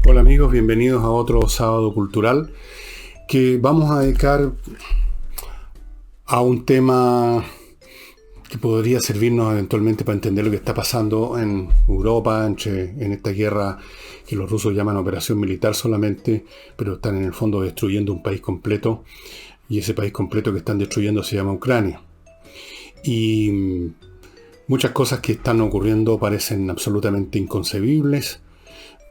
Hola amigos, bienvenidos a otro sábado cultural que vamos a dedicar a un tema que podría servirnos eventualmente para entender lo que está pasando en Europa, en esta guerra que los rusos llaman operación militar solamente, pero están en el fondo destruyendo un país completo, y ese país completo que están destruyendo se llama Ucrania. Y muchas cosas que están ocurriendo parecen absolutamente inconcebibles.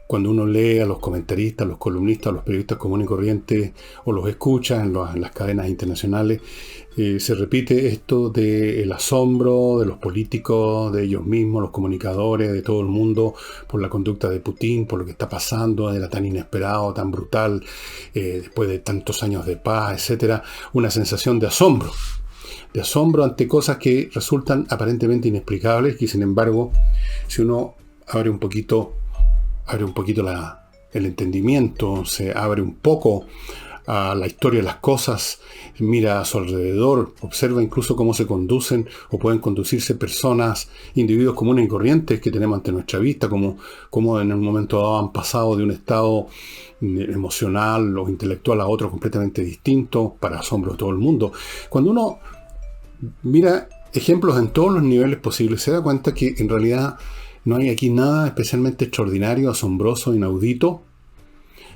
Cuando uno lee a los comentaristas, a los columnistas, a los periodistas comunes y corrientes, o los escucha en las cadenas internacionales, se repite esto del asombro de los políticos, de ellos mismos, los comunicadores, de todo el mundo, por la conducta de Putin, por lo que está pasando, era tan inesperado, tan brutal, después de tantos años de paz, etcétera. Una sensación de asombro ante cosas que resultan aparentemente inexplicables, que sin embargo, si uno abre un poquito el entendimiento, se abre un poco a la historia de las cosas, mira a su alrededor, observa incluso cómo se conducen o pueden conducirse personas, individuos comunes y corrientes que tenemos ante nuestra vista, como en un momento dado han pasado de un estado emocional o intelectual a otro completamente distinto, para asombro de todo el mundo. Cuando uno mira ejemplos en todos los niveles posibles, se da cuenta que en realidad no hay aquí nada especialmente extraordinario, asombroso, inaudito,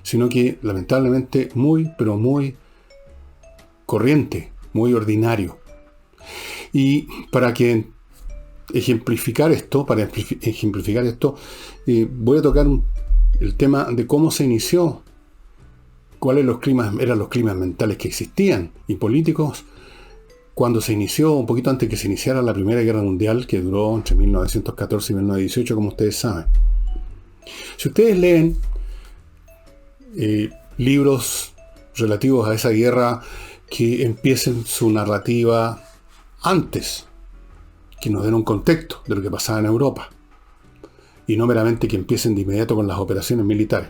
sino que lamentablemente muy, pero muy corriente, muy ordinario. Y para ejemplificar esto, voy a tocar el tema de cómo se inició, cuáles eran los climas mentales que existían y políticos cuando se inició, un poquito antes que se iniciara la Primera Guerra Mundial, que duró entre 1914 y 1918, como ustedes saben. Si ustedes leen libros relativos a esa guerra que empiecen su narrativa antes, que nos den un contexto de lo que pasaba en Europa, y no meramente que empiecen de inmediato con las operaciones militares,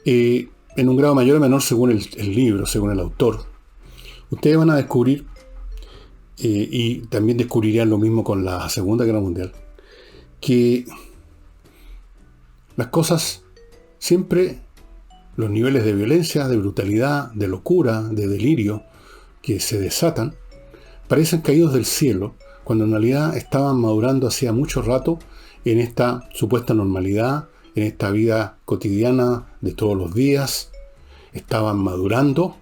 en un grado mayor o menor según el libro, según el autor, ustedes van a descubrir, y también descubrirían lo mismo con la Segunda Guerra Mundial, que las cosas siempre, los niveles de violencia, de brutalidad, de locura, de delirio que se desatan, parecen caídos del cielo, cuando en realidad estaban madurando hacía mucho rato en esta supuesta normalidad, en esta vida cotidiana de todos los días. Estaban madurando,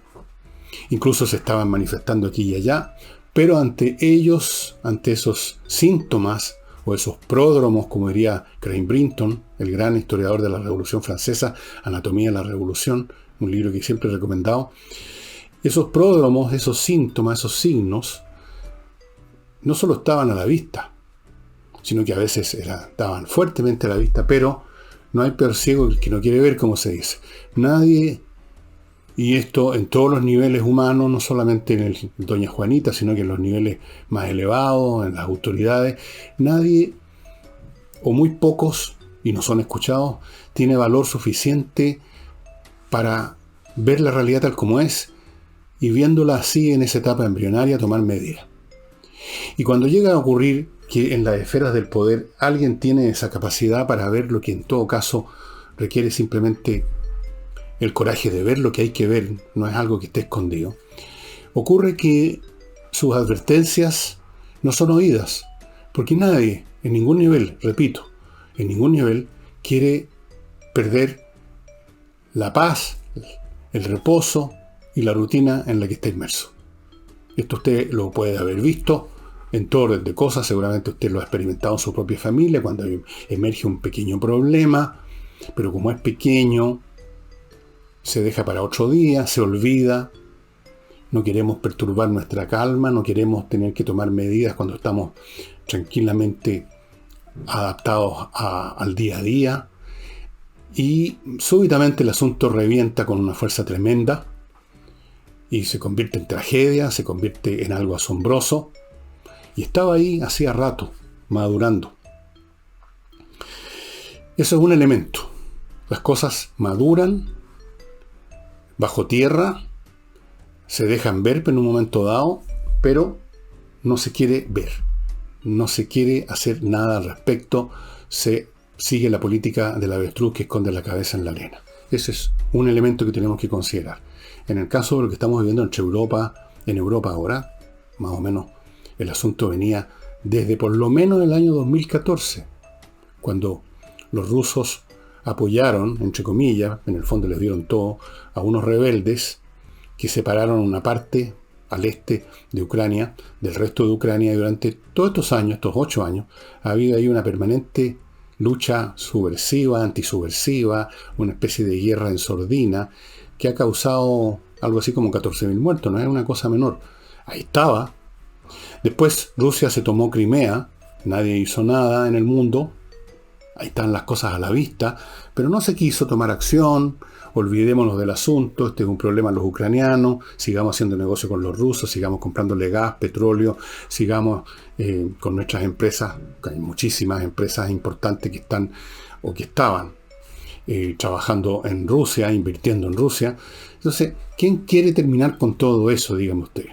incluso se estaban manifestando aquí y allá, pero ante ellos, ante esos síntomas o esos pródromos, como diría Crane Brinton, el gran historiador de la Revolución Francesa, Anatomía de la Revolución, un libro que siempre he recomendado, esos pródromos, esos síntomas, esos signos, no solo estaban a la vista, sino que a veces estaban fuertemente a la vista, pero no hay peor ciego que no quiere ver, como se dice. Nadie. Y esto en todos los niveles humanos, no solamente en el Doña Juanita, sino que en los niveles más elevados, en las autoridades. Nadie, o muy pocos, y no son escuchados, tiene valor suficiente para ver la realidad tal como es, y viéndola así en esa etapa embrionaria, tomar medidas. Y cuando llega a ocurrir que en las esferas del poder alguien tiene esa capacidad para ver lo que en todo caso requiere simplemente el coraje de ver lo que hay que ver, no es algo que esté escondido, ocurre que sus advertencias no son oídas, porque nadie, en ningún nivel, repito, en ningún nivel, quiere perder la paz, el reposo y la rutina en la que está inmerso. Esto usted lo puede haber visto en todo orden de cosas, seguramente usted lo ha experimentado en su propia familia, cuando emerge un pequeño problema, pero como es pequeño, se deja para otro día, se olvida. No queremos perturbar nuestra calma, no queremos tener que tomar medidas cuando estamos tranquilamente adaptados al día a día. Y súbitamente el asunto revienta con una fuerza tremenda y se convierte en tragedia, se convierte en algo asombroso. Y estaba ahí hacía rato, madurando. Eso es un elemento. Las cosas maduran bajo tierra, se dejan ver en un momento dado, pero no se quiere ver, no se quiere hacer nada al respecto, se sigue la política del avestruz que esconde la cabeza en la arena. Ese es un elemento que tenemos que considerar. En el caso de lo que estamos viviendo en Europa ahora, más o menos el asunto venía desde por lo menos el año 2014, cuando los rusos apoyaron, entre comillas, en el fondo les dieron todo, a unos rebeldes que separaron una parte al este de Ucrania del resto de Ucrania, y durante todos estos años, estos 8 años, ha habido ahí una permanente lucha subversiva, antisubversiva, una especie de guerra en sordina que ha causado algo así como 14.000 muertos, no es una cosa menor. Ahí estaba. Después Rusia se tomó Crimea, nadie hizo nada en el mundo, ahí están las cosas a la vista, pero no se quiso tomar acción. Olvidémonos del asunto, este es un problema de los ucranianos, sigamos haciendo negocio con los rusos, sigamos comprándole gas, petróleo, sigamos con nuestras empresas, que hay muchísimas empresas importantes que están o que estaban trabajando en Rusia, invirtiendo en Rusia. Entonces, ¿quién quiere terminar con todo eso, díganme ustedes?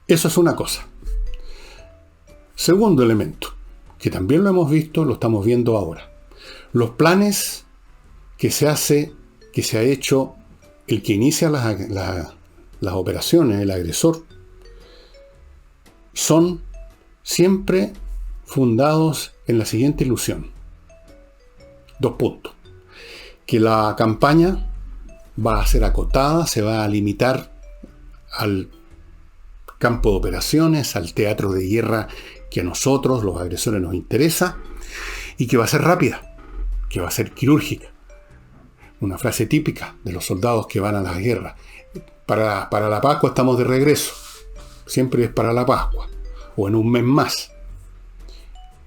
Eso es una cosa. Segundo elemento, que también lo hemos visto, lo estamos viendo ahora. Los planes que se ha hecho el que inicia las operaciones, el agresor, son siempre fundados en la siguiente ilusión. 2 puntos. Que la campaña va a ser acotada, se va a limitar al campo de operaciones, al teatro de guerra que a nosotros, los agresores, nos interesa, y que va a ser rápida, que va a ser quirúrgica. Una frase típica de los soldados que van a las guerras. Para la Pascua estamos de regreso. Siempre es para la Pascua. O en un mes más.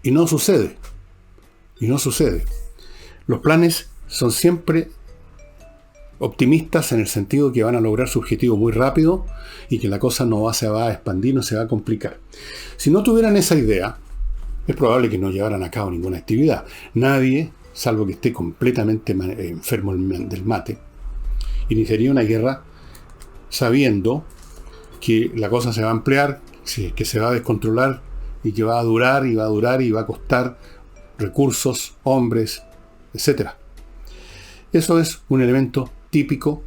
Y no sucede. Los planes son siempre optimistas en el sentido que van a lograr su objetivo muy rápido y que la cosa no se va a expandir, no se va a complicar. Si no tuvieran esa idea, es probable que no llevaran a cabo ninguna actividad. Nadie, salvo que esté completamente enfermo del mate, iniciaría una guerra sabiendo que la cosa se va a ampliar, que se va a descontrolar y que va a durar y va a durar y va a costar recursos, hombres, etc. Eso es un elemento típico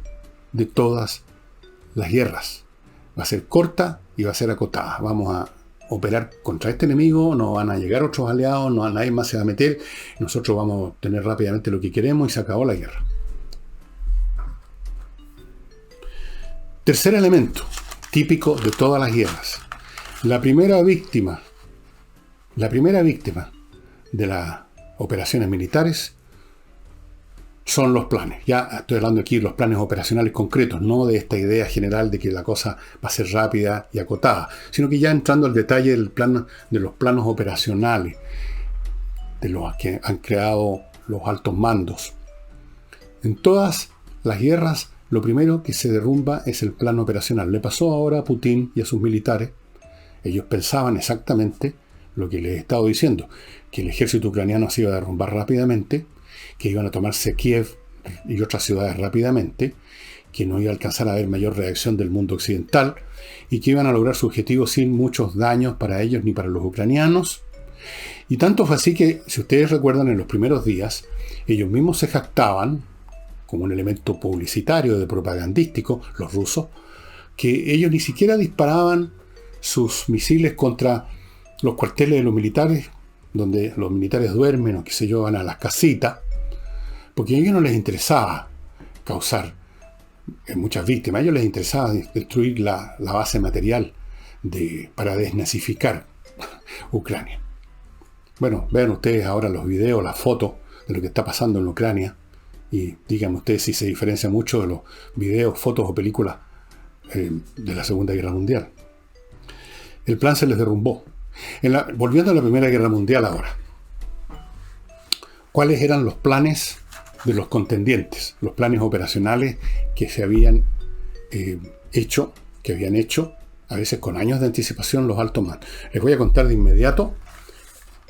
de todas las guerras. Va a ser corta y va a ser acotada. Vamos a operar contra este enemigo, no van a llegar otros aliados, nadie más se va a meter, nosotros vamos a obtener rápidamente lo que queremos y se acabó la guerra. Tercer elemento, típico de todas las guerras. La primera víctima de las operaciones militares son los planes. Ya estoy hablando aquí de los planes operacionales concretos, no de esta idea general de que la cosa va a ser rápida y acotada, sino que ya entrando al detalle de los planos operacionales, de los que han creado los altos mandos. En todas las guerras, lo primero que se derrumba es el plano operacional. Le pasó ahora a Putin y a sus militares. Ellos pensaban exactamente lo que les he estado diciendo, que el ejército ucraniano se iba a derrumbar rápidamente, que iban a tomarse Kiev y otras ciudades rápidamente, que no iba a alcanzar a haber mayor reacción del mundo occidental y que iban a lograr su objetivo sin muchos daños para ellos ni para los ucranianos. Y tanto fue así que, si ustedes recuerdan, en los primeros días, ellos mismos se jactaban, como un elemento publicitario, de propagandístico, los rusos, que ellos ni siquiera disparaban sus misiles contra los cuarteles de los militares, donde los militares duermen o qué sé yo, van a las casitas, porque a ellos no les interesaba causar muchas víctimas, a ellos les interesaba destruir la base material para desnazificar Ucrania. Bueno, vean ustedes ahora los videos, las fotos de lo que está pasando en Ucrania y díganme ustedes si se diferencia mucho de los videos, fotos o películas de la Segunda Guerra Mundial. El plan se les derrumbó. Volviendo a la Primera Guerra Mundial ahora, ¿cuáles eran los planes de los contendientes? Los planes operacionales que se habían hecho, a veces con años de anticipación, los altos mandos. Les voy a contar de inmediato,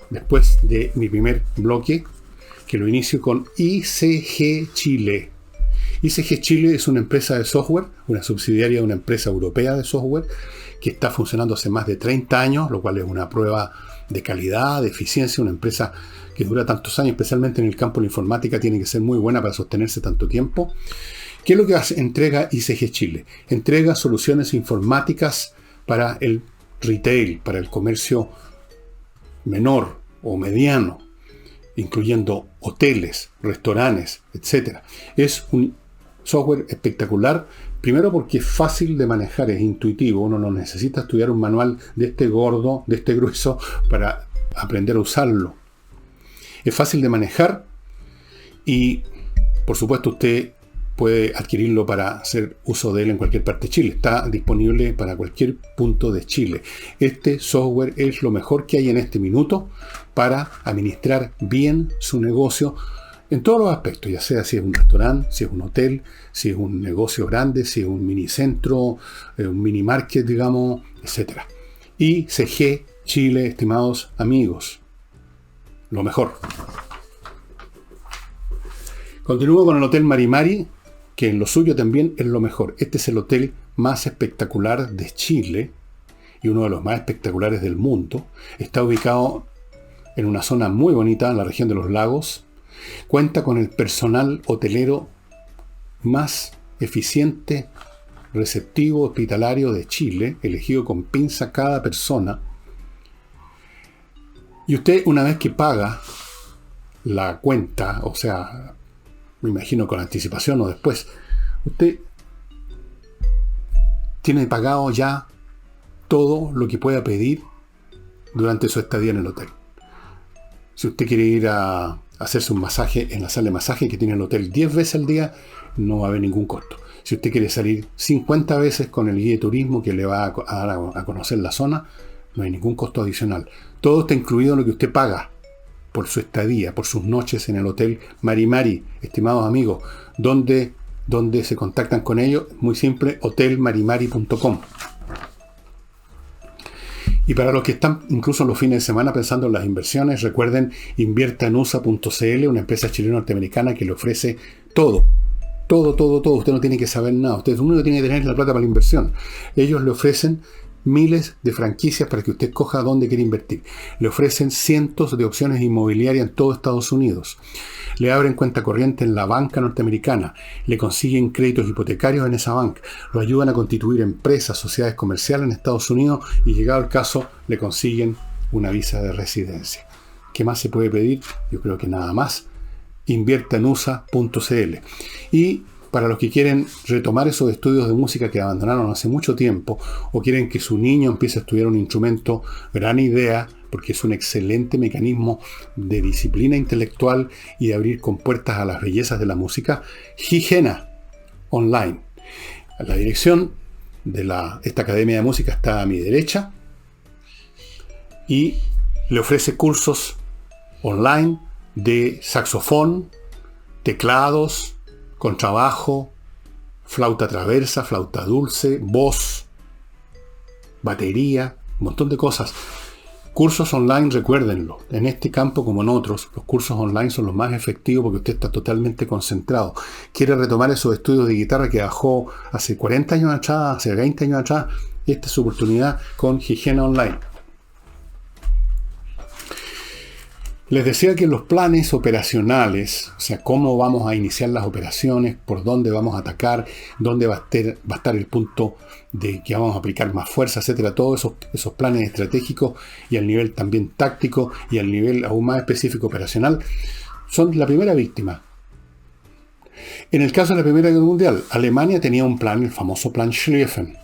después de mi primer bloque, que lo inicio con ICG Chile. ICG Chile es una empresa de software, una subsidiaria de una empresa europea de software, que está funcionando hace más de 30 años, lo cual es una prueba de calidad, de eficiencia, una empresa que dura tantos años, especialmente en el campo de la informática, tiene que ser muy buena para sostenerse tanto tiempo. ¿Qué es lo que entrega ICG Chile? Entrega soluciones informáticas para el retail, para el comercio menor o mediano, incluyendo hoteles, restaurantes, etc. Es un software espectacular, primero porque es fácil de manejar, es intuitivo, uno no necesita estudiar un manual de este gordo, de este grueso, para aprender a usarlo. Es fácil de manejar y, por supuesto, usted puede adquirirlo para hacer uso de él en cualquier parte de Chile. Está disponible para cualquier punto de Chile. Este software es lo mejor que hay en este minuto para administrar bien su negocio en todos los aspectos, ya sea si es un restaurante, si es un hotel, si es un negocio grande, si es un minicentro, un mini market, digamos, etc. ICG Chile, estimados amigos, lo mejor. Continúo con el Hotel Marimari, que en lo suyo también es lo mejor. Este es el hotel más espectacular de Chile y uno de los más espectaculares del mundo. Está ubicado en una zona muy bonita, en la región de los lagos. Cuenta con el personal hotelero más eficiente, receptivo, hospitalario de Chile, elegido con pinza cada persona. Y usted, una vez que paga la cuenta, o sea, me imagino con anticipación o después, usted tiene pagado ya todo lo que pueda pedir durante su estadía en el hotel. Si usted quiere ir a hacerse un masaje en la sala de masaje que tiene el hotel 10 veces al día, no va a haber ningún costo. Si usted quiere salir 50 veces con el guía de turismo que le va a dar a conocer la zona, no hay ningún costo adicional. Todo está incluido en lo que usted paga por su estadía, por sus noches en el Hotel Marimari, estimados amigos. ¿Dónde se contactan con ellos? Muy simple, hotelmarimari.com. Y para los que están incluso los fines de semana pensando en las inversiones, recuerden inviertanusa.cl, una empresa chileno-norteamericana que le ofrece todo. Todo. Usted no tiene que saber nada. Usted lo único que tiene que tener es la plata para la inversión. Ellos le ofrecen miles de franquicias para que usted escoja dónde quiere invertir. Le ofrecen cientos de opciones inmobiliarias en todo Estados Unidos. Le abren cuenta corriente en la banca norteamericana. Le consiguen créditos hipotecarios en esa banca. Lo ayudan a constituir empresas, sociedades comerciales en Estados Unidos y, llegado el caso, le consiguen una visa de residencia. ¿Qué más se puede pedir? Yo creo que nada más. Inviertanusa.cl. Y para los que quieren retomar esos estudios de música que abandonaron hace mucho tiempo, o quieren que su niño empiece a estudiar un instrumento, gran idea, porque es un excelente mecanismo de disciplina intelectual y de abrir compuertas a las bellezas de la música, Gigena Online. La dirección de esta academia de música está a mi derecha y le ofrece cursos online de saxofón, teclados, contrabajo, flauta traversa, flauta dulce, voz, batería, un montón de cosas. Cursos online, recuérdenlo, en este campo como en otros, los cursos online son los más efectivos porque usted está totalmente concentrado. Quiere retomar esos estudios de guitarra que dejó hace 40 años atrás, hace 20 años atrás, esta es su oportunidad con Gigena Online. Les decía que los planes operacionales, o sea, cómo vamos a iniciar las operaciones, por dónde vamos a atacar, dónde va a estar el punto de que vamos a aplicar más fuerza, etcétera, todos esos planes estratégicos y al nivel también táctico y al nivel aún más específico operacional, son la primera víctima. En el caso de la Primera Guerra Mundial, Alemania tenía un plan, el famoso plan Schlieffen.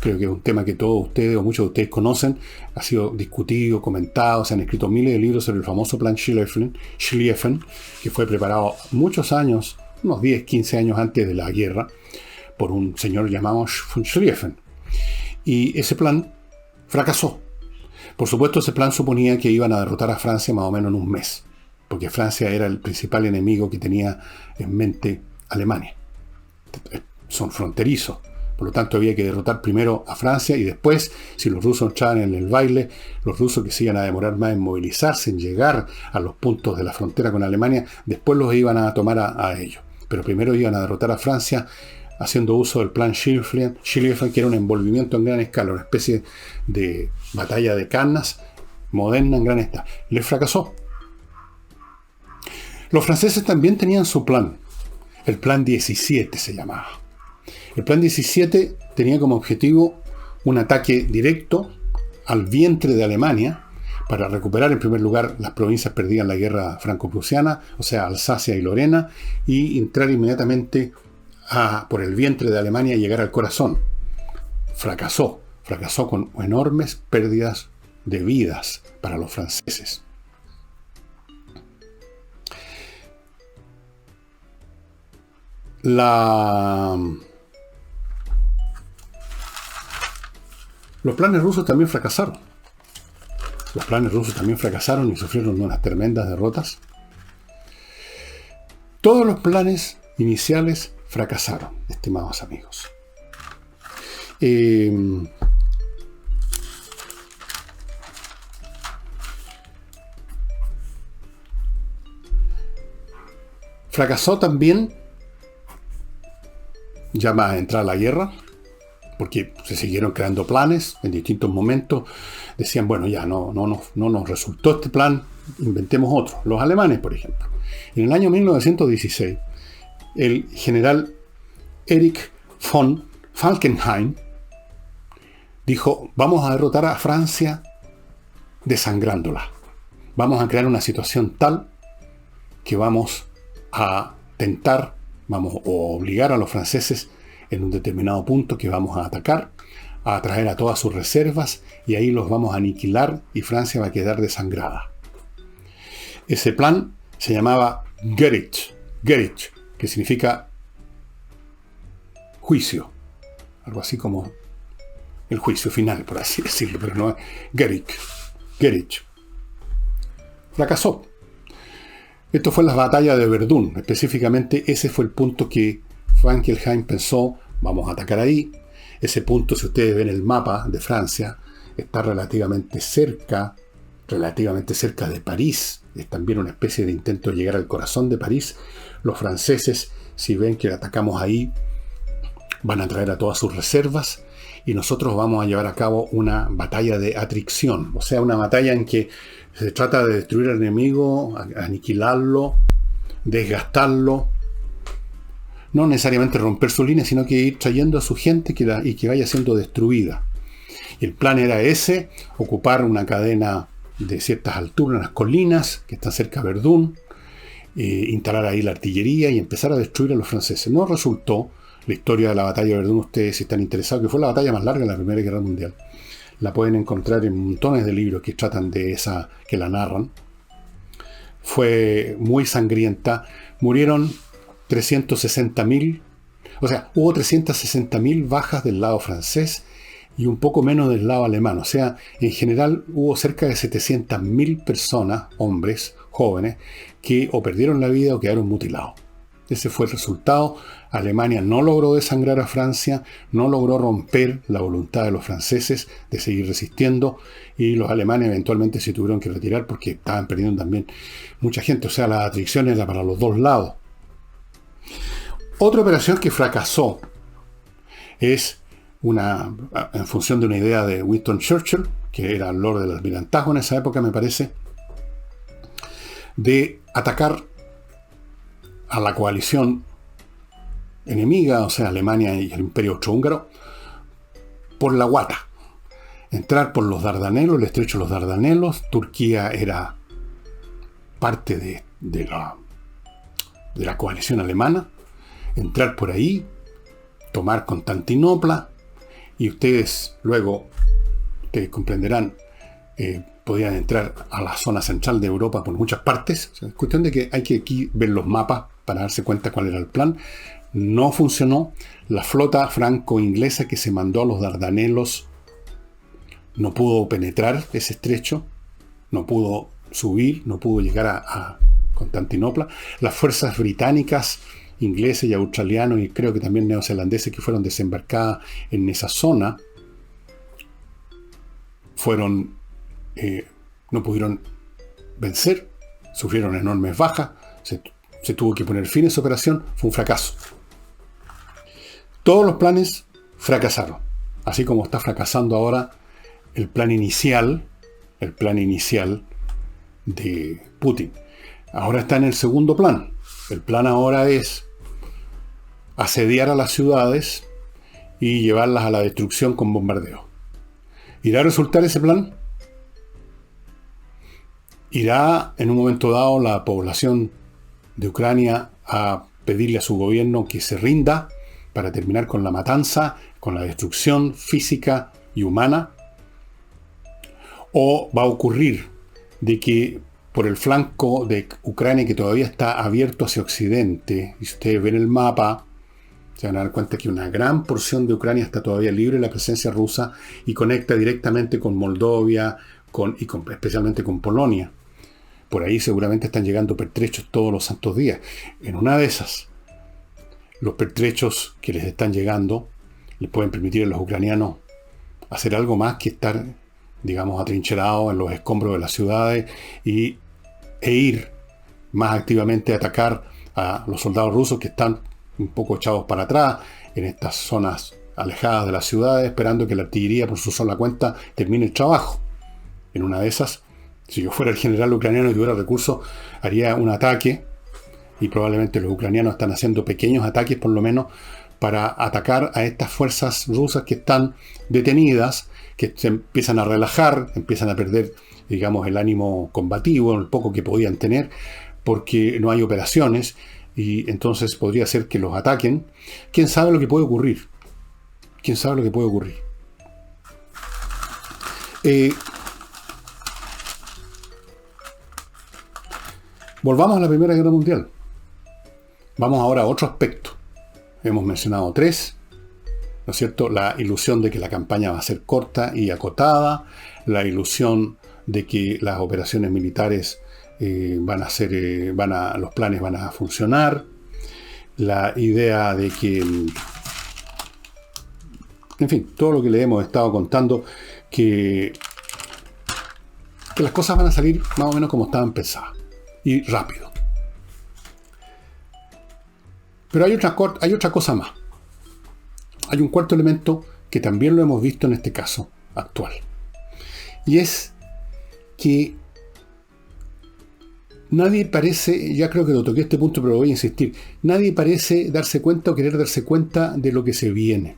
Creo que es un tema que todos ustedes o muchos de ustedes conocen, ha sido discutido, comentado, se han escrito miles de libros sobre el famoso plan Schlieffen, que fue preparado muchos años, unos 10, 15 años antes de la guerra, por un señor llamado von Schlieffen. Y ese plan fracasó. Por supuesto, ese plan suponía que iban a derrotar a Francia más o menos en un mes, porque Francia era el principal enemigo que tenía en mente Alemania. Son fronterizos. Por lo tanto, había que derrotar primero a Francia y después, si los rusos entraban en el baile, los rusos que se iban a demorar más en movilizarse, en llegar a los puntos de la frontera con Alemania, después los iban a tomar a ellos. Pero primero iban a derrotar a Francia haciendo uso del plan Schlieffen, que era un envolvimiento en gran escala, una especie de batalla de Cannas moderna en gran escala. Les fracasó. Los franceses también tenían su plan. El Plan 17 se llamaba. El Plan 17 tenía como objetivo un ataque directo al vientre de Alemania para recuperar en primer lugar las provincias perdidas en la guerra franco-prusiana, o sea, Alsacia y Lorena, y entrar inmediatamente por el vientre de Alemania y llegar al corazón. Fracasó con enormes pérdidas de vidas para los franceses. Los planes rusos también fracasaron. Los planes rusos también fracasaron y sufrieron unas tremendas derrotas. Todos los planes iniciales fracasaron, estimados amigos. Fracasó también, ya más a entrar a la guerra, porque se siguieron creando planes en distintos momentos. Decían, bueno, ya no nos resultó este plan, inventemos otro. Los alemanes, por ejemplo. En el año 1916, el general Erich von Falkenhayn dijo, vamos a derrotar a Francia desangrándola. Vamos a crear una situación tal que vamos a tentar, vamos a obligar a los franceses en un determinado punto que vamos a atacar, a atraer a todas sus reservas y ahí los vamos a aniquilar y Francia va a quedar desangrada. Ese plan se llamaba Gericht, que significa juicio, algo así como el juicio final, por así decirlo, pero no es Gericht. Fracasó. Esto fue la batalla de Verdún. Específicamente ese fue el punto que Falkenhayn pensó, vamos a atacar ahí. Ese punto, si ustedes ven el mapa de Francia, está relativamente cerca de París. Es también una especie de intento de llegar al corazón de París. Los franceses, si ven que atacamos ahí, van a traer a todas sus reservas y nosotros vamos a llevar a cabo una batalla de atricción. O sea, una batalla en que se trata de destruir al enemigo, aniquilarlo, desgastarlo. No necesariamente romper su línea, sino que ir trayendo a su gente y que vaya siendo destruida. Y el plan era ese, ocupar una cadena de ciertas alturas, unas colinas que están cerca de Verdún, instalar ahí la artillería y empezar a destruir a los franceses. No resultó. La historia de la batalla de Verdún, ustedes si están interesados, que fue la batalla más larga de la Primera Guerra Mundial. La pueden encontrar en montones de libros que tratan de esa, que la narran. Fue muy sangrienta. Murieron 360.000, o sea, hubo 360.000 bajas del lado francés y un poco menos del lado alemán. O sea, en general hubo cerca de 700.000 personas, hombres, jóvenes, que o perdieron la vida o quedaron mutilados. Ese fue el resultado. Alemania no logró desangrar a Francia, no logró romper la voluntad de los franceses de seguir resistiendo y los alemanes eventualmente se tuvieron que retirar porque estaban perdiendo también mucha gente. O sea, la atracción era para los dos lados. Otra operación que fracasó es en función de una idea de Winston Churchill, que era el Lord del Almirantazgo en esa época, me parece, de atacar a la coalición enemiga, o sea, Alemania y el Imperio Austrohúngaro, por la Guata. Entrar por los Dardanelos, el estrecho de los Dardanelos. Turquía era parte de la coalición alemana. Entrar por ahí, tomar Constantinopla, y ustedes comprenderán, podían entrar a la zona central de Europa por muchas partes. O sea, es cuestión de que hay que aquí ver los mapas para darse cuenta cuál era el plan. No funcionó. La flota franco-inglesa que se mandó a los Dardanelos no pudo penetrar ese estrecho, no pudo subir, no pudo llegar a Constantinopla. Las fuerzas británicas, ingleses y australianos, y creo que también neozelandeses que fueron desembarcadas en esa zona, no pudieron vencer, sufrieron enormes bajas, se tuvo que poner fin a esa operación, fue un fracaso. Todos los planes fracasaron, así como está fracasando ahora el plan inicial el plan inicial de Putin. Ahora está en el segundo plan. El plan ahora es asediar a las ciudades y llevarlas a la destrucción con bombardeo. ¿Irá a resultar ese plan? ¿Irá en un momento dado la población de Ucrania a pedirle a su gobierno que se rinda para terminar con la matanza, con la destrucción física y humana? ¿O va a ocurrir de que por el flanco de Ucrania, que todavía está abierto hacia Occidente, y si ustedes ven el mapa, se van a dar cuenta que una gran porción de Ucrania está todavía libre de la presencia rusa y conecta directamente con Moldovia especialmente con Polonia? Por ahí seguramente están llegando pertrechos todos los santos días. En una de esas, los pertrechos que les están llegando les pueden permitir a los ucranianos hacer algo más que estar, digamos, atrincherados en los escombros de las ciudades e ir más activamente a atacar a los soldados rusos que están un poco echados para atrás en estas zonas alejadas de las ciudades, esperando que la artillería por su sola cuenta termine el trabajo. En una de esas, si yo fuera el general ucraniano y tuviera recursos, haría un ataque, y probablemente los ucranianos están haciendo pequeños ataques por lo menos para atacar a estas fuerzas rusas que están detenidas, que se empiezan a relajar, empiezan a perder, digamos, el ánimo combativo, el poco que podían tener, porque no hay operaciones, y entonces podría ser que los ataquen. ¿Quién sabe lo que puede ocurrir? ¿Quién sabe lo que puede ocurrir? Volvamos a la Primera Guerra Mundial. Vamos ahora a otro aspecto. Hemos mencionado 3, ¿no es cierto? La ilusión de que la campaña va a ser corta y acotada, la ilusión de que las operaciones militares los planes van a funcionar, la idea de que, en fin, todo lo que le hemos estado contando, que las cosas van a salir más o menos como estaban pensadas, y rápido. Pero hay otra cosa más. Hay un cuarto elemento que también lo hemos visto en este caso actual. Y es que nadie parece, ya creo que lo toqué este punto, pero voy a insistir, nadie parece darse cuenta o querer darse cuenta de lo que se viene.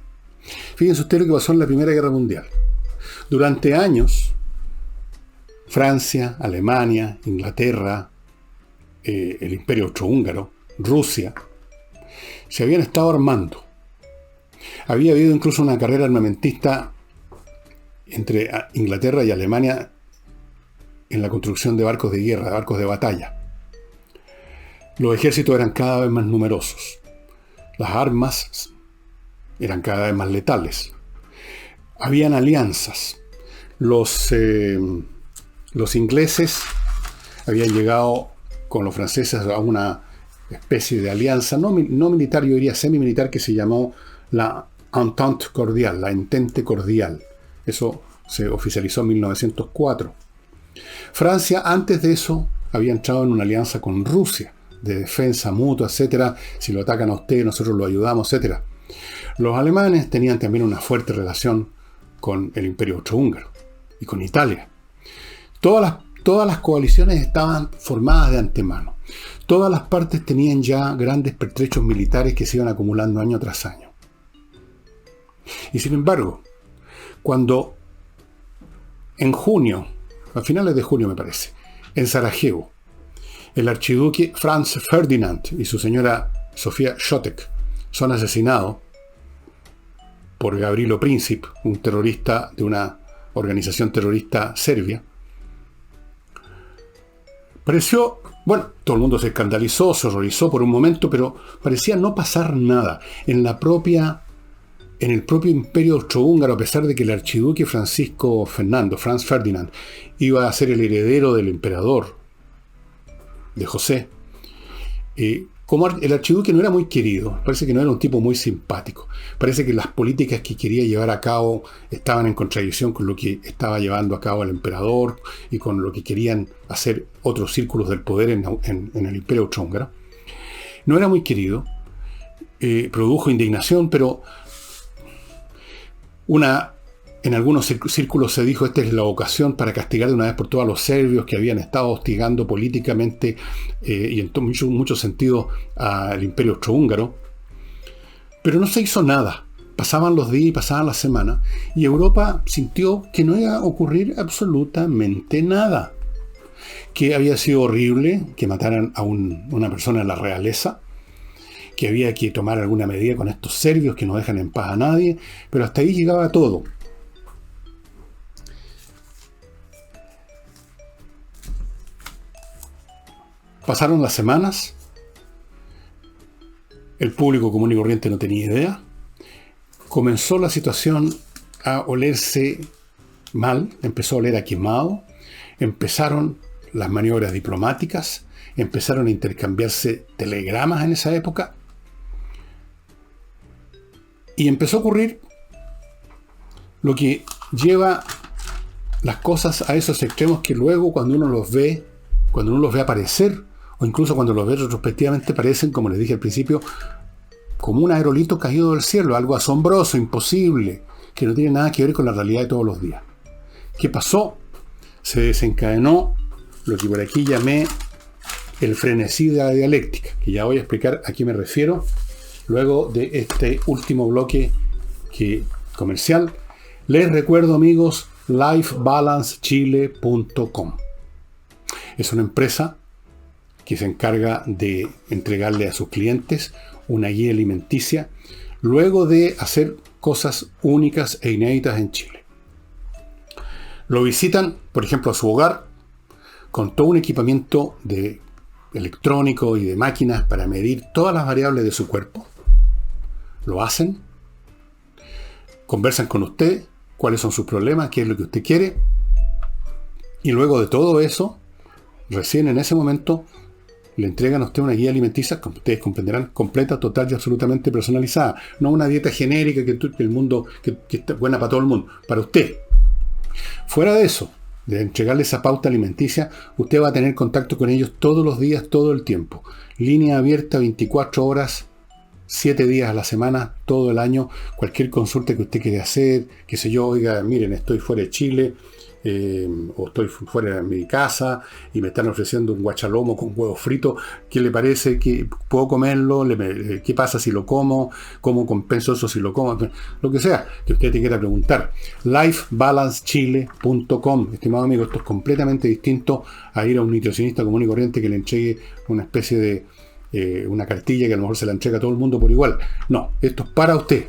Fíjense ustedes lo que pasó en la Primera Guerra Mundial. Durante años, Francia, Alemania, Inglaterra, el Imperio Austrohúngaro, Rusia, se habían estado armando. Había habido incluso una carrera armamentista entre Inglaterra y Alemania en la construcción de barcos de guerra, de barcos de batalla. Los ejércitos eran cada vez más numerosos. Las armas eran cada vez más letales. Habían alianzas. Los ingleses habían llegado con los franceses a una especie de alianza, no militar, yo diría semi-militar, que se llamó la Entente Cordial, la Entente Cordial. Eso se oficializó en 1904. Francia, antes de eso, había entrado en una alianza con Rusia, de defensa mutua, etcétera. Si lo atacan a usted, nosotros lo ayudamos, etcétera. Los alemanes tenían también una fuerte relación con el Imperio Austrohúngaro y con Italia. Todas las coaliciones estaban formadas de antemano. Todas las partes tenían ya grandes pertrechos militares que se iban acumulando año tras año. Y sin embargo, cuando en junio, a finales de junio me parece, en Sarajevo, el archiduque Franz Ferdinand y su señora Sofía Šotek son asesinados por Gavrilo Princip, un terrorista de una organización terrorista serbia. Pareció, bueno, todo el mundo se escandalizó, se horrorizó por un momento, pero parecía no pasar nada. En el propio Imperio Austrohúngaro, a pesar de que el archiduque Franz Ferdinand, iba a ser el heredero del emperador, de José, como el archiduque no era muy querido, parece que no era un tipo muy simpático, parece que las políticas que quería llevar a cabo estaban en contradicción con lo que estaba llevando a cabo el emperador y con lo que querían hacer otros círculos del poder en el Imperio Austrohúngaro. No era muy querido, produjo indignación, pero una En algunos círculos se dijo esta es la ocasión para castigar de una vez por todas a los serbios que habían estado hostigando políticamente y en muchos sentidos al Imperio Austrohúngaro. Pero no se hizo nada. Pasaban los días y pasaban las semanas y Europa sintió que no iba a ocurrir absolutamente nada. Que había sido horrible que mataran a una persona en la realeza, que había que tomar alguna medida con estos serbios que no dejan en paz a nadie, pero hasta ahí llegaba todo. Pasaron las semanas, el público común y corriente no tenía idea, comenzó la situación a olerse mal, empezó a oler a quemado, empezaron las maniobras diplomáticas, empezaron a intercambiarse telegramas en esa época, y empezó a ocurrir lo que lleva las cosas a esos extremos que luego cuando uno los ve aparecer, o incluso cuando los ve retrospectivamente, parecen, como les dije al principio, como un aerolito caído del cielo, algo asombroso, imposible, que no tiene nada que ver con la realidad de todos los días. ¿Qué pasó? Se desencadenó lo que por aquí llamé el frenesí de la dialéctica, que ya voy a explicar a qué me refiero luego de este último bloque comercial. Les recuerdo, amigos, lifebalancechile.com. Es una empresa que se encarga de entregarle a sus clientes una guía alimenticia luego de hacer cosas únicas e inéditas en Chile. Lo visitan, por ejemplo, a su hogar con todo un equipamiento de electrónico y de máquinas para medir todas las variables de su cuerpo. Lo hacen, conversan con usted, cuáles son sus problemas, qué es lo que usted quiere, y luego de todo eso, recién en ese momento, le entregan a usted una guía alimenticia, como ustedes comprenderán, completa, total y absolutamente personalizada. No una dieta genérica que está buena para todo el mundo, para usted. Fuera de eso, de entregarle esa pauta alimenticia, usted va a tener contacto con ellos todos los días, todo el tiempo. Línea abierta 24 horas, 7 días a la semana, todo el año. Cualquier consulta que usted quiera hacer, qué sé yo, oiga, miren, estoy fuera de Chile, o estoy fuera de mi casa y me están ofreciendo un guachalomo con huevo frito, ¿qué le parece? ¿Que puedo comerlo? ¿Qué pasa si lo como? ¿Cómo compenso eso si lo como? Lo que sea que usted te quiera preguntar. lifebalancechile.com. Estimado amigo, esto es completamente distinto a ir a un nutricionista común y corriente que le entregue una especie de una cartilla que a lo mejor se la entrega a todo el mundo por igual. No, esto es para usted.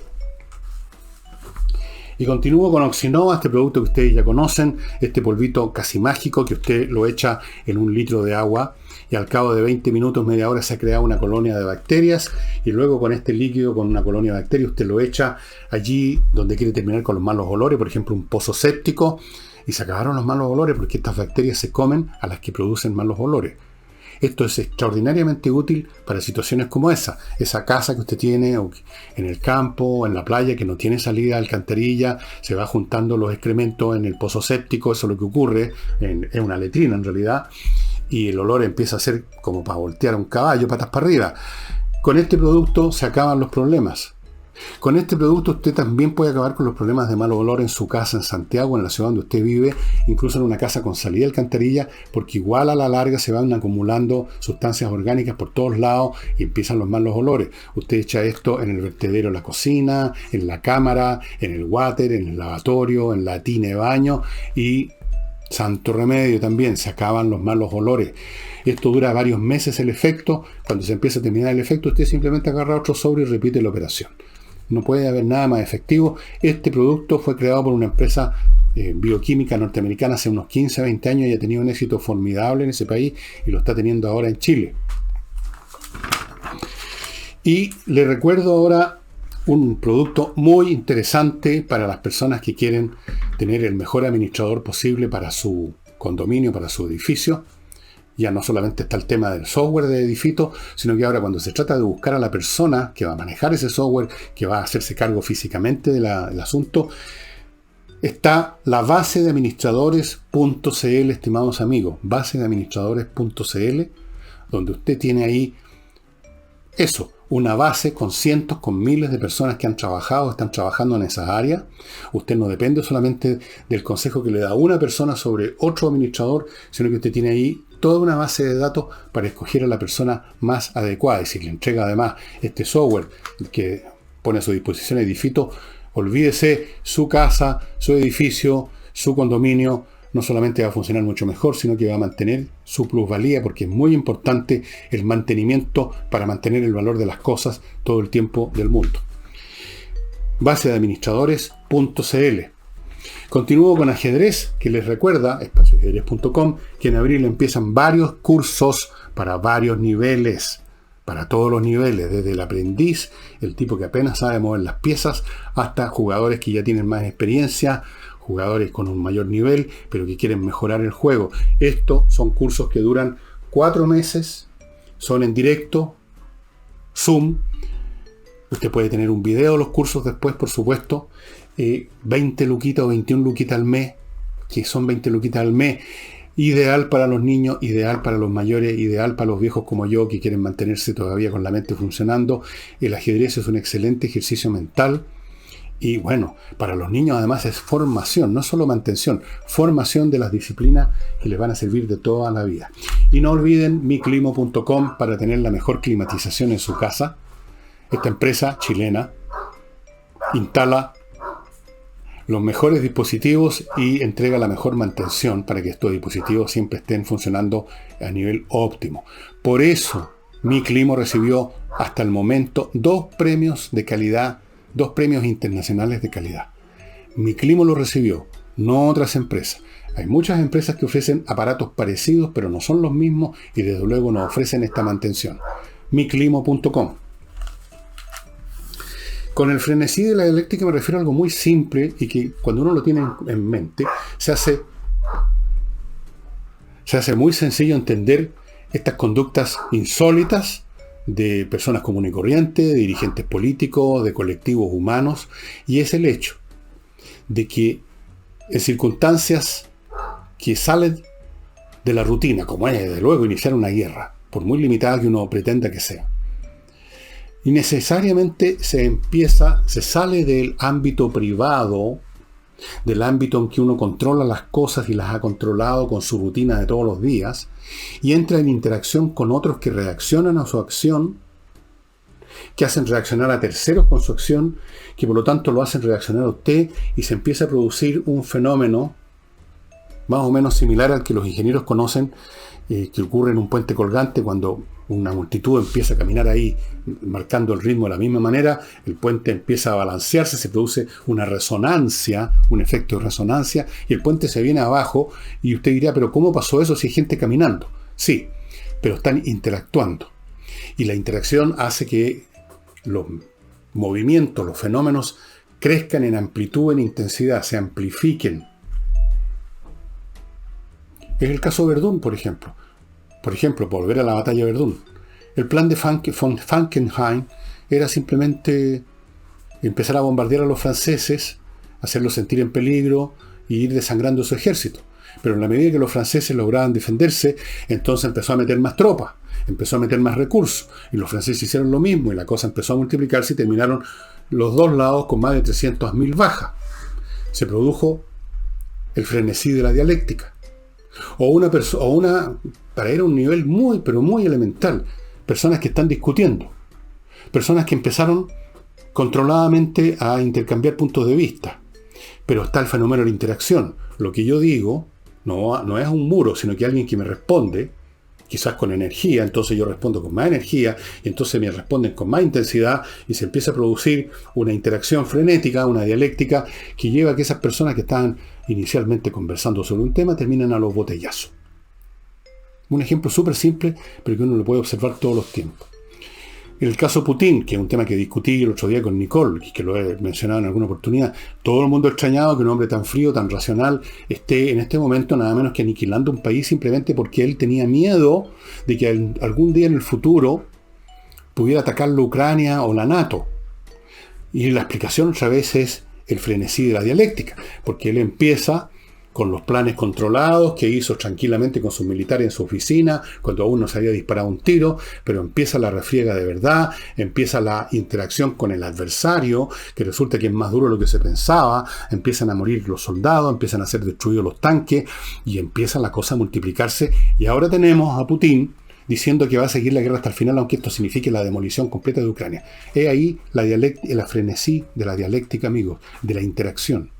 Y continúo con Oxinova, este producto que ustedes ya conocen, este polvito casi mágico que usted lo echa en 1 litro de agua y al cabo de 20 minutos, media hora se ha creado una colonia de bacterias y luego con este líquido, con una colonia de bacterias, usted lo echa allí donde quiere terminar con los malos olores, por ejemplo un pozo séptico, y se acabaron los malos olores porque estas bacterias se comen a las que producen malos olores. Esto es extraordinariamente útil para situaciones como esa casa que usted tiene o en el campo, en la playa, que no tiene salida de alcantarilla, se va juntando los excrementos en el pozo séptico, eso es lo que ocurre, es una letrina en realidad, y el olor empieza a ser como para voltear a un caballo, patas para arriba. Con este producto se acaban los problemas. Con este producto usted también puede acabar con los problemas de mal olor en su casa, en Santiago, en la ciudad donde usted vive, incluso en una casa con salida de alcantarilla, porque igual a la larga se van acumulando sustancias orgánicas por todos lados y empiezan los malos olores. Usted echa esto en el vertedero de la cocina, en la cámara, en el water, en el lavatorio, en la tina de baño y santo remedio también, se acaban los malos olores. Esto dura varios meses el efecto. Cuando se empieza a terminar el efecto, usted simplemente agarra otro sobre y repite la operación. No puede haber nada más efectivo. Este producto fue creado por una empresa bioquímica norteamericana hace unos 15 a 20 años y ha tenido un éxito formidable en ese país y lo está teniendo ahora en Chile. Y le recuerdo ahora un producto muy interesante para las personas que quieren tener el mejor administrador posible para su condominio, para su edificio. Ya no solamente está el tema del software de edificio, sino que ahora cuando se trata de buscar a la persona que va a manejar ese software, que va a hacerse cargo físicamente del asunto, está la base de administradores.cl, estimados amigos, base de administradores.cl, donde usted tiene ahí eso, una base con cientos, con miles de personas que han trabajado, están trabajando en esas áreas. Usted no depende solamente del consejo que le da una persona sobre otro administrador, sino que usted tiene ahí toda una base de datos para escoger a la persona más adecuada. Y si le entrega además este software que pone a su disposición Edifito, olvídese, su casa, su edificio, su condominio, no solamente va a funcionar mucho mejor, sino que va a mantener su plusvalía, porque es muy importante el mantenimiento para mantener el valor de las cosas todo el tiempo del mundo. Base de administradores.cl. Continúo con ajedrez, que les recuerda, espacioajedrez.com, que en abril empiezan varios cursos para varios niveles, para todos los niveles, desde el aprendiz, el tipo que apenas sabe mover las piezas, hasta jugadores que ya tienen más experiencia, jugadores con un mayor nivel, pero que quieren mejorar el juego. Estos son cursos que duran 4 meses, son en directo, Zoom. Usted puede tener un video de los cursos después, por supuesto. 20 luquitas o 21 luquitas al mes, que son 20 luquitas al mes. Ideal para los niños, ideal para los mayores, ideal para los viejos como yo, que quieren mantenerse todavía con la mente funcionando. El ajedrez es un excelente ejercicio mental. Y bueno, para los niños además es formación, no solo mantención, formación de las disciplinas que les van a servir de toda la vida. Y no olviden miclimo.com para tener la mejor climatización en su casa. Esta empresa chilena instala los mejores dispositivos y entrega la mejor mantención para que estos dispositivos siempre estén funcionando a nivel óptimo. Por eso, Miclimo recibió hasta el momento 2 premios de calidad, 2 premios internacionales de calidad. Miclimo lo recibió, no otras empresas. Hay muchas empresas que ofrecen aparatos parecidos, pero no son los mismos y desde luego no ofrecen esta mantención. Miclimo.com. Con el frenesí de la dialéctica me refiero a algo muy simple y que cuando uno lo tiene en mente se hace muy sencillo entender estas conductas insólitas de personas comunes y corrientes, de dirigentes políticos, de colectivos humanos, y es el hecho de que en circunstancias que salen de la rutina, como es desde luego iniciar una guerra, por muy limitada que uno pretenda que sea, y necesariamente se sale del ámbito privado, del ámbito en que uno controla las cosas y las ha controlado con su rutina de todos los días, y entra en interacción con otros que reaccionan a su acción, que hacen reaccionar a terceros con su acción, que por lo tanto lo hacen reaccionar a usted, y se empieza a producir un fenómeno más o menos similar al que los ingenieros conocen, que ocurre en un puente colgante cuando una multitud empieza a caminar ahí marcando el ritmo de la misma manera, el puente empieza a balancearse, se produce una resonancia, un efecto de resonancia, y el puente se viene abajo, y usted dirá, pero ¿cómo pasó eso si hay gente caminando? Sí, pero están interactuando. Y la interacción hace que los movimientos, los fenómenos crezcan en amplitud, en intensidad, se amplifiquen. Es el caso de Verdún, por ejemplo. Por ejemplo, volver a la batalla de Verdún. El plan de von Falkenhayn era simplemente empezar a bombardear a los franceses, hacerlos sentir en peligro y ir desangrando su ejército. Pero en la medida que los franceses lograban defenderse, entonces empezó a meter más tropas, empezó a meter más recursos, y los franceses hicieron lo mismo, y la cosa empezó a multiplicarse y terminaron los dos lados con más de 300.000 bajas. Se produjo el frenesí de la dialéctica. Para ir a un nivel muy, pero muy elemental, personas que están discutiendo, personas que empezaron controladamente a intercambiar puntos de vista, pero está el fenómeno de la interacción. Lo que yo digo no es un muro, sino que alguien que me responde, quizás con energía, entonces yo respondo con más energía, y entonces me responden con más intensidad, y se empieza a producir una interacción frenética, una dialéctica, que lleva a que esas personas que estaban inicialmente conversando sobre un tema terminan a los botellazos. Un ejemplo súper simple, pero que uno lo puede observar todos los tiempos. El caso Putin, que es un tema que discutí el otro día con Nicole, y que lo he mencionado en alguna oportunidad, todo el mundo ha extrañado que un hombre tan frío, tan racional, esté en este momento nada menos que aniquilando un país simplemente porque él tenía miedo de que algún día en el futuro pudiera atacarlo Ucrania o la NATO. Y la explicación otra vez es el frenesí de la dialéctica, porque él empieza con los planes controlados que hizo tranquilamente con sus militares en su oficina, cuando aún no se había disparado un tiro, pero empieza la refriega de verdad, empieza la interacción con el adversario, que resulta que es más duro de lo que se pensaba, empiezan a morir los soldados, empiezan a ser destruidos los tanques, y empieza la cosa a multiplicarse, y ahora tenemos a Putin diciendo que va a seguir la guerra hasta el final, aunque esto signifique la demolición completa de Ucrania. Es ahí la frenesí de la dialéctica, amigos, de la interacción.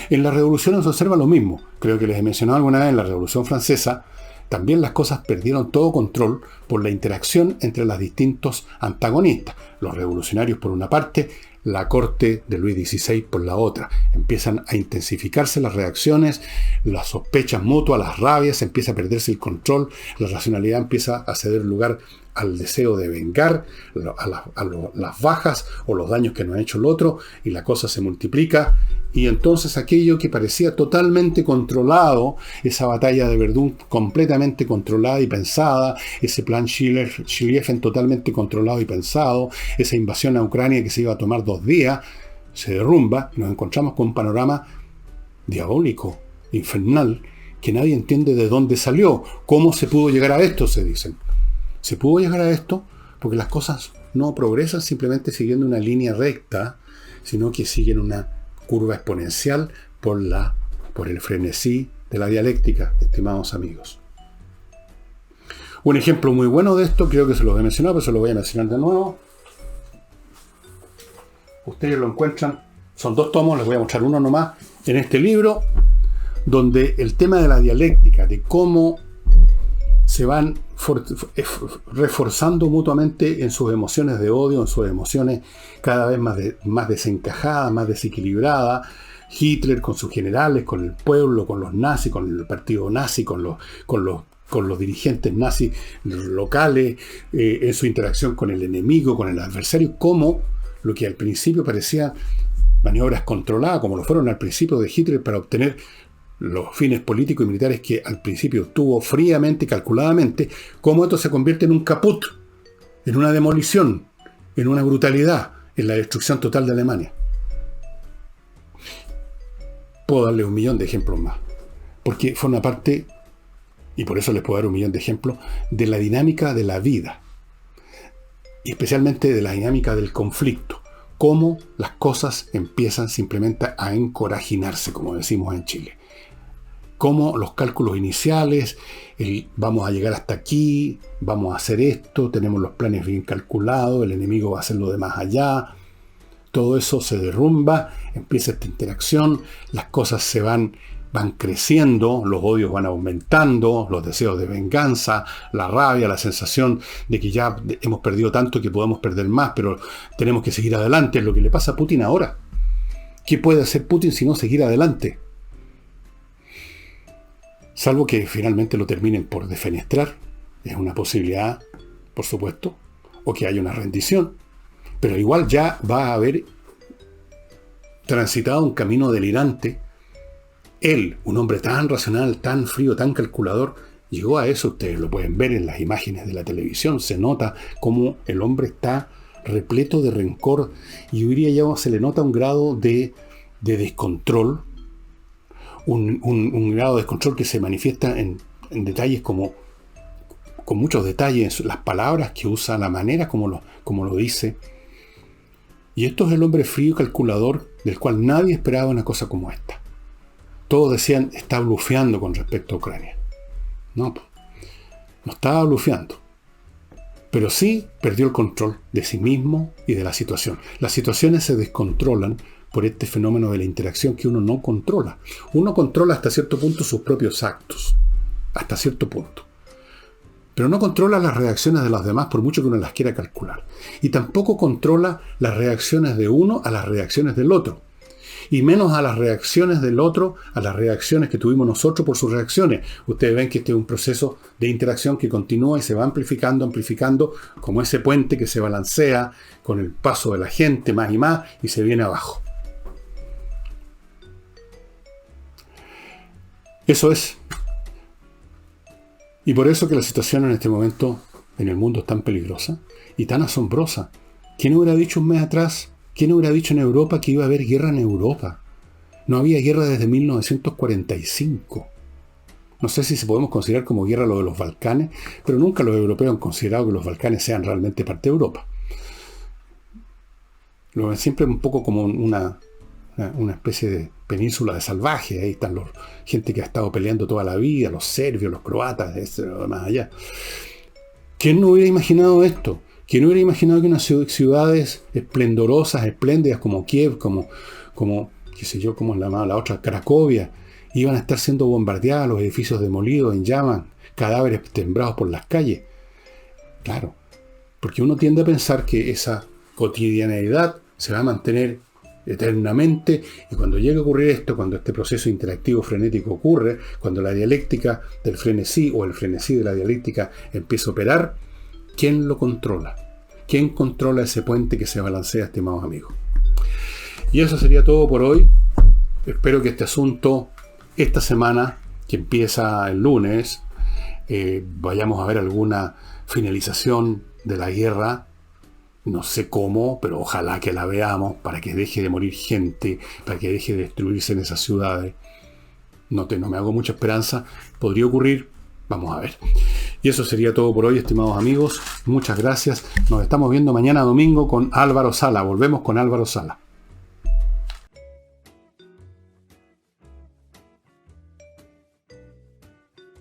En las revoluciones se observa lo mismo. Creo que les he mencionado alguna vez en la Revolución Francesa, también las cosas perdieron todo control por la interacción entre los distintos antagonistas. Los revolucionarios por una parte, la corte de Luis XVI por la otra. Empiezan a intensificarse las reacciones, las sospechas mutuas, las rabias, empieza a perderse el control, la racionalidad empieza a ceder lugar al deseo de vengar las bajas o los daños que nos ha hecho el otro, y la cosa se multiplica, y entonces aquello que parecía totalmente controlado, esa batalla de Verdún completamente controlada y pensada, ese plan Schlieffen totalmente controlado y pensado, esa invasión a Ucrania que se iba a tomar 2 días, se derrumba, y nos encontramos con un panorama diabólico, infernal, que nadie entiende de dónde salió. ¿Cómo se pudo llegar a esto?, se dicen. Se pudo llegar a esto porque las cosas no progresan simplemente siguiendo una línea recta, sino que siguen una curva exponencial por el frenesí de la dialéctica, estimados amigos. Un ejemplo muy bueno de esto, creo que se los he mencionado, pero se lo voy a mencionar de nuevo. Ustedes lo encuentran, son 2 tomos, les voy a mostrar uno nomás, en este libro, donde el tema de la dialéctica, de cómo se van reforzando mutuamente en sus emociones de odio, en sus emociones cada vez más desencajadas, más desequilibradas. Hitler con sus generales, con el pueblo, con los nazis, con el partido nazi, con los dirigentes nazis locales, en su interacción con el enemigo, con el adversario, como lo que al principio parecía maniobras controladas, como lo fueron al principio de Hitler para obtener los fines políticos y militares que al principio tuvo fríamente, calculadamente, cómo esto se convierte en un caput, en una demolición, en una brutalidad, en la destrucción total de Alemania. Puedo darle 1.000.000 de ejemplos más, porque forma parte, y por eso les puedo dar 1.000.000 de ejemplos, de la dinámica de la vida, y especialmente de la dinámica del conflicto, cómo las cosas empiezan simplemente a encorajinarse, como decimos en Chile. Cómo los cálculos iniciales, vamos a llegar hasta aquí, vamos a hacer esto, tenemos los planes bien calculados, el enemigo va a hacer lo de más allá, todo eso se derrumba, empieza esta interacción, las cosas van creciendo, los odios van aumentando, los deseos de venganza, la rabia, la sensación de que ya hemos perdido tanto que podemos perder más, pero tenemos que seguir adelante, es lo que le pasa a Putin ahora. ¿Qué puede hacer Putin si no seguir adelante? Salvo que finalmente lo terminen por defenestrar, es una posibilidad, por supuesto, o que haya una rendición, pero igual ya va a haber transitado un camino delirante. Él, un hombre tan racional, tan frío, tan calculador, llegó a eso. Ustedes lo pueden ver en las imágenes de la televisión, se nota cómo el hombre está repleto de rencor, y hoy día ya se le nota un grado de descontrol, un grado de descontrol que se manifiesta en detalles con muchos detalles, las palabras que usa, la manera como lo dice. Y esto es el hombre frío y calculador del cual nadie esperaba una cosa como esta. Todos decían, está blufeando con respecto a Ucrania. No estaba blufeando. Pero sí perdió el control de sí mismo y de la situación. Las situaciones se descontrolan por este fenómeno de la interacción que uno no controla. Uno controla hasta cierto punto sus propios actos, hasta cierto punto. Pero no controla las reacciones de los demás por mucho que uno las quiera calcular. Y tampoco controla las reacciones de uno a las reacciones del otro. Y menos a las reacciones del otro, a las reacciones que tuvimos nosotros por sus reacciones. Ustedes ven que este es un proceso de interacción que continúa y se va amplificando, como ese puente que se balancea con el paso de la gente más y más y se viene abajo. Eso es. Y por eso que la situación en este momento en el mundo es tan peligrosa y tan asombrosa. ¿Quién hubiera dicho un mes atrás? ¿Quién hubiera dicho en Europa que iba a haber guerra en Europa? No había guerra desde 1945. No sé si se podemos considerar como guerra lo de los Balcanes, pero nunca los europeos han considerado que los Balcanes sean realmente parte de Europa. Lo ven siempre un poco como una especie de península de salvaje. Ahí están gente que ha estado peleando toda la vida, los serbios, los croatas, más allá. ¿Quién no hubiera imaginado esto? ¿Quién no hubiera imaginado que unas ciudades esplendorosas, espléndidas como Kiev, como qué sé yo, cómo es la otra, Cracovia, iban a estar siendo bombardeadas, los edificios demolidos en llamas, cadáveres sembrados por las calles? Claro, porque uno tiende a pensar que esa cotidianeidad se va a mantener eternamente, y cuando llegue a ocurrir esto, cuando este proceso interactivo frenético ocurre, cuando la dialéctica del frenesí o el frenesí de la dialéctica empieza a operar, ¿quién lo controla? ¿Quién controla ese puente que se balancea, estimados amigos? Y eso sería todo por hoy. Espero que este asunto, esta semana, que empieza el lunes, vayamos a ver alguna finalización de la guerra. No sé cómo, pero ojalá que la veamos para que deje de morir gente, para que deje de destruirse en esas ciudades. No me hago mucha esperanza. Podría ocurrir. Vamos a ver. Y eso sería todo por hoy, estimados amigos. Muchas gracias. Nos estamos viendo mañana domingo con Álvaro Sala. Volvemos con Álvaro Sala.